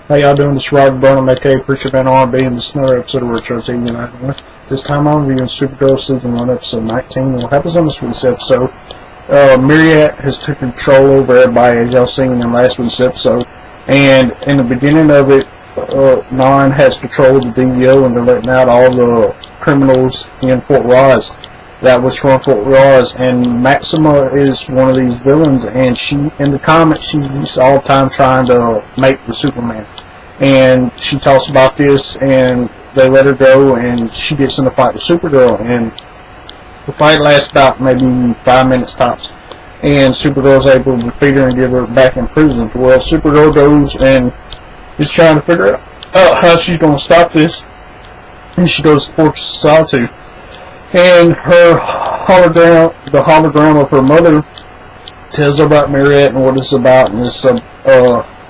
How y'all doing? This is Rob Burnham, aka Preacher Van R&B, and this is another episode of Retro TV United. This time I'm reviewing Supergirl Season 1, Episode 19. And what happens on this week's episode, Myriad has taken control over everybody, as y'all seen in last week's episode. And in the beginning of it, Non has control of the DVO, and they're letting out all the criminals in Fort Ross that was from Fort Ross. And Maxima is one of these villains, and she, in the comics, she's all the time trying to make the Superman. And she talks about this, and they let her go, and she gets in a fight with Supergirl, and the fight lasts about maybe 5 minutes tops. And Supergirl's able to defeat her and give her back in prison. Well, Supergirl goes and is trying to figure out how she's going to stop this, and she goes to Fortress of Solitude. And her hologram, the hologram of her mother, tells her about Myriad and what it's about, and it's a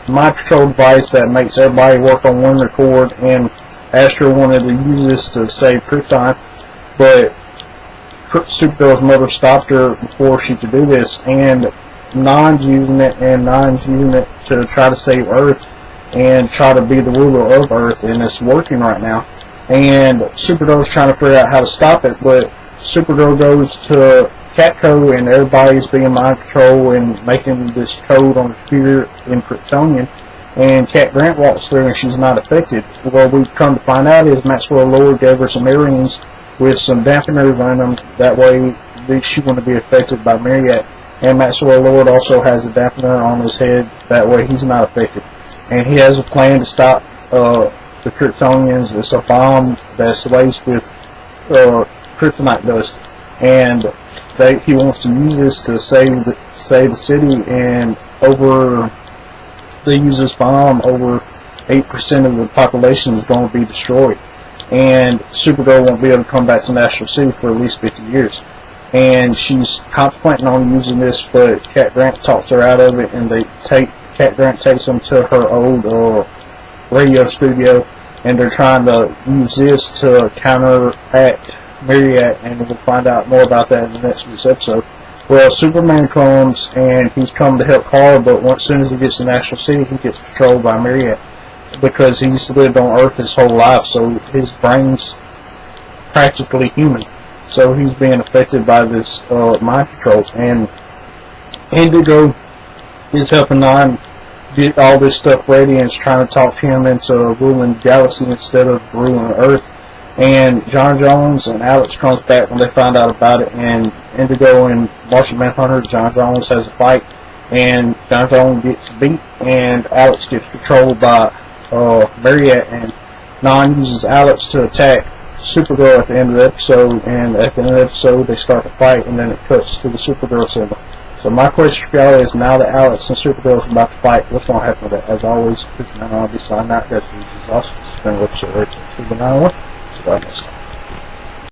mind control device that makes everybody work on one accord. And Astra wanted to use this to save Krypton, but Supergirl's mother stopped her before she could do this, and Non's using it to try to save Earth and try to be the ruler of Earth, and it's working right now. And Supergirl's trying to figure out how to stop it, but Supergirl goes to Catco, and everybody's being mind control and making this code on the computer in Kryptonian. And Cat Grant walks through, and she's not affected. Well, we come to find out is Maxwell Lord gave her some earrings with some dampeners on them. That way, she wouldn't be affected by Myriad. And Maxwell Lord also has a dampener on his head. That way, he's not affected. And he has a plan to stop the Kryptonians. It's a bomb that's laced with kryptonite dust, and he wants to use this to save the city. And they use this bomb, over 8% of the population is going to be destroyed, and Supergirl won't be able to come back to National City for at least 50 years. And she's contemplating on using this, but Cat Grant talks her out of it, and Cat Grant takes them to her old radio studio, and they're trying to use this to counteract Myriad, and we'll find out more about that in the next week's episode. Well, Superman comes, and he's come to help Kara, but as soon as he gets to National City, he gets controlled by Myriad, because he's lived on Earth his whole life, so his brain's practically human. So he's being affected by this mind control, and Indigo is helping Non get all this stuff ready, and is trying to talk him into ruling the galaxy instead of ruling Earth. And John Jones and Alex comes back when they find out about it, and Indigo and Martian Manhunter, John Jones has a fight, and John Jones gets beat, and Alex gets controlled by Myriad, and Non uses Alex to attack Supergirl at the end of the episode, and at the end of the episode they start to fight, and then it cuts to the Supergirl symbol. So my question for y'all is, now that Alex and Supergirl is about to fight, what's going to happen with that? As always, I'll be signing out. That's the exhaustion. It's been an episode of Retro TV United. See you next time.